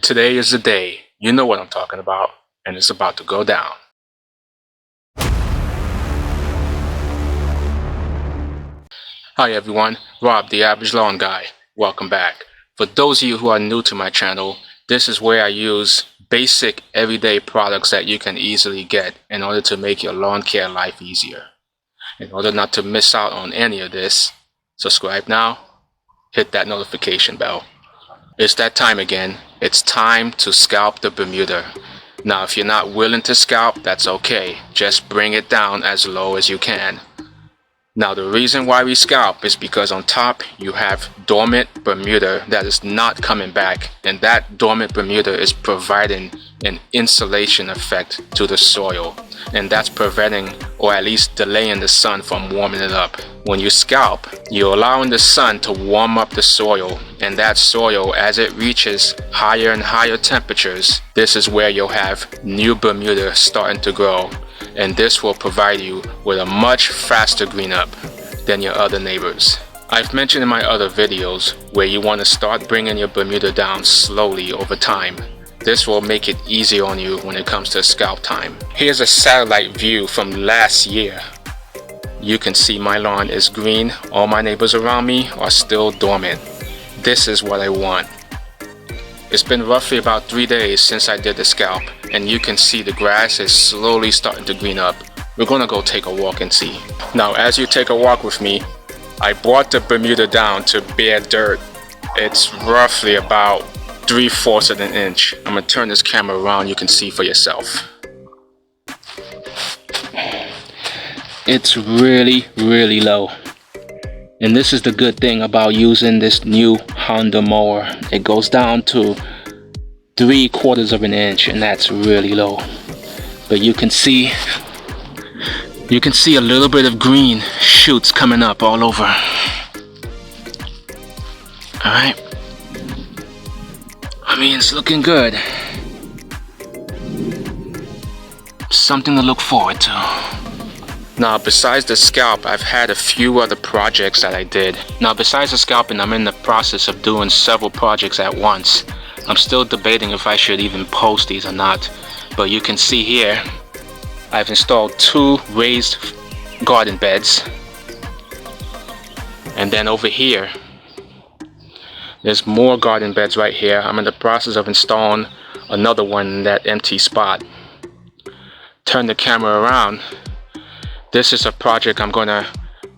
Today is the day. You know what I'm talking about, and it's about to go down. Hi everyone, Rob the Average Lawn Guy. Welcome back. For those of you who are new to my channel, this is where I use basic everyday products that you can easily get in order to make your lawn care life easier. In order not to miss out on any of this, subscribe now, hit that notification bell. It's that time again. It's time to scalp the Bermuda. Now if you're not willing to scalp, that's okay. Just bring it down as low as you can. Now the reason why we scalp is because on top you have dormant Bermuda that is not coming back, and that dormant Bermuda is providing an insulation effect to the soil, and that's preventing or at least delaying the sun from warming it up. When you scalp, you're allowing the sun to warm up the soil, and that soil, as it reaches higher and higher temperatures, this is where you'll have new Bermuda starting to grow. And this will provide you with a much faster green up than your other neighbors. I've mentioned in my other videos where you want to start bringing your Bermuda down slowly over time. This will make it easier on you when it comes to scalp time. Here's a satellite view from last year. You can see my lawn is green. All my neighbors around me are still dormant. This is what I want. It's been roughly about 3 days since I did the scalp, and you can see the grass is slowly starting to green up. We're gonna go take a walk and see. Now as you take a walk with me, I brought the Bermuda down to bare dirt. It's roughly about 3/4 of an inch. I'm gonna turn this camera around, you can see for yourself. It's really low. And this is the good thing about using this new Honda mower. It goes down to 3/4 of an inch, and that's really low. But you can see a little bit of green shoots coming up all over. Alright. I mean, it's looking good. Something to look forward to. Now besides the scalp, I've had a few other projects that I did. Now besides the scalping, I'm in the process of doing several projects at once. I'm still debating if I should even post these or not. But you can see here, I've installed 2 raised garden beds. And then over here, there's more garden beds right here. I'm in the process of installing another one in that empty spot. Turn the camera around. This is a project I'm gonna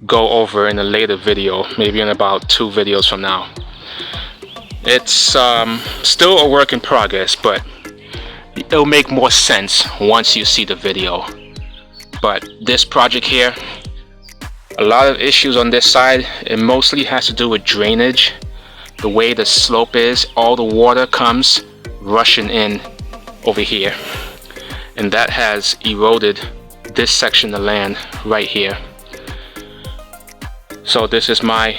go over in a later video, maybe in about 2 videos from now. It's still a work in progress, but it'll make more sense once you see the video. But this project here, a lot of issues on this side. It mostly has to do with drainage. The way the slope is, all the water comes rushing in over here, and that has eroded this section of land right here. So this is my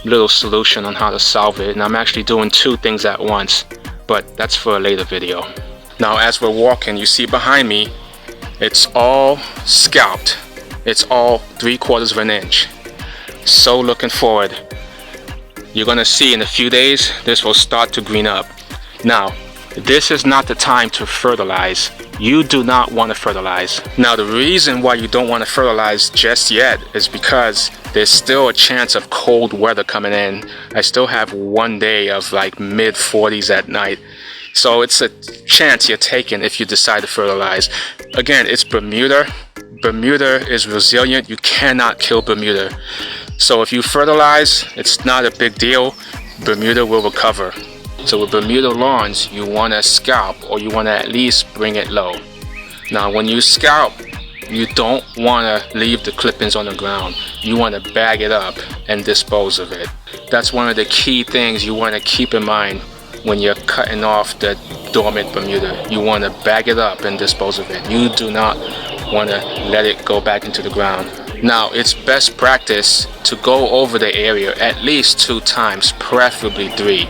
little solution on how to solve it, and I'm actually doing 2 things at once, but that's for a later video. Now as we're walking, you see behind me, it's all scalped. It's all 3/4 of an inch. So looking forward. You're gonna see in a few days this will start to green up. Now this is not the time to fertilize. You do not want to fertilize. Now the reason why you don't want to fertilize just yet is because there's still a chance of cold weather coming in. I still have 1 day of like mid-40s at night. So it's a chance you're taking if you decide to fertilize. Again, it's Bermuda. Bermuda is resilient. You cannot kill Bermuda. So if you fertilize, it's not a big deal. Bermuda will recover. So with Bermuda lawns, you want to scalp, or you want to at least bring it low. Now when you scalp, you don't want to leave the clippings on the ground. You want to bag it up and dispose of it. That's one of the key things you want to keep in mind when you're cutting off the dormant Bermuda. You want to bag it up and dispose of it. You do not want to let it go back into the ground. Now it's best practice to go over the area at least 2 times, preferably 3.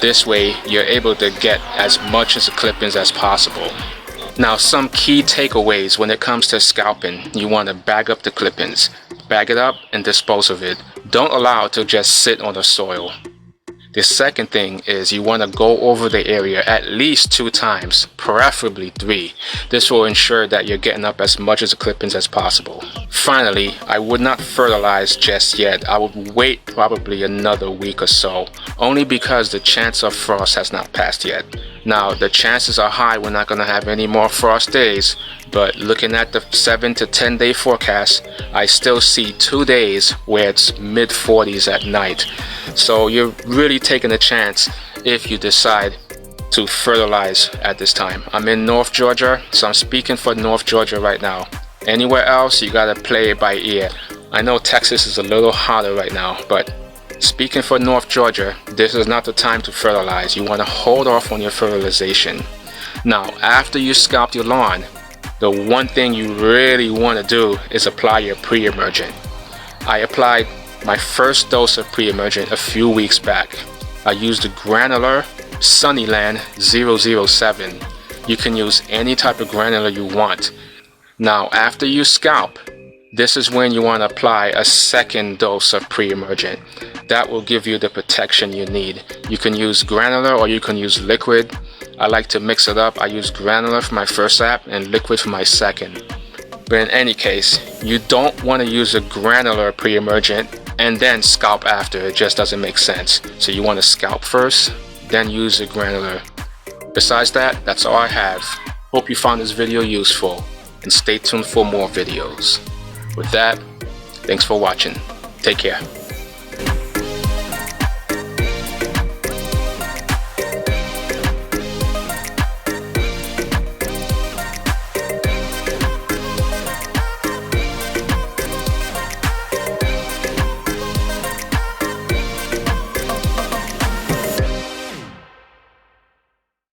This way you're able to get as much of the clippings as possible. Now some key takeaways when it comes to scalping. You want to bag up the clippings. Bag it up and dispose of it. Don't allow it to just sit on the soil. The second thing is you want to go over the area at least 2 times, preferably 3. This will ensure that you're getting up as much of the clippings as possible. Finally, I would not fertilize just yet. I would wait probably another week or so, only because the chance of frost has not passed yet. Now, the chances are high we're not going to have any more frost days, but looking at the 7 to 10 day forecast, I still see 2 days where it's mid 40s at night. So you're really taking a chance if you decide to fertilize at this time. I'm in North Georgia, so I'm speaking for North Georgia right now. Anywhere else, you gotta play it by ear. I know Texas is a little hotter right now, but speaking for North Georgia, this is not the time to fertilize. You want to hold off on your fertilization. Now, after you scalp your lawn, the one thing you really want to do is apply your pre-emergent. I applied my first dose of pre-emergent a few weeks back. I used the granular Sunnyland 007. You can use any type of granular you want. Now, after you scalp, this is when you want to apply a second dose of pre-emergent. That will give you the protection you need. You can use granular or you can use liquid. I like to mix it up. I use granular for my first app and liquid for my second. But in any case, you don't want to use a granular pre-emergent and then scalp after. It just doesn't make sense. So you want to scalp first, then use the granular. Besides that, that's all I have. Hope you found this video useful, and stay tuned for more videos. With that, thanks for watching. Take care.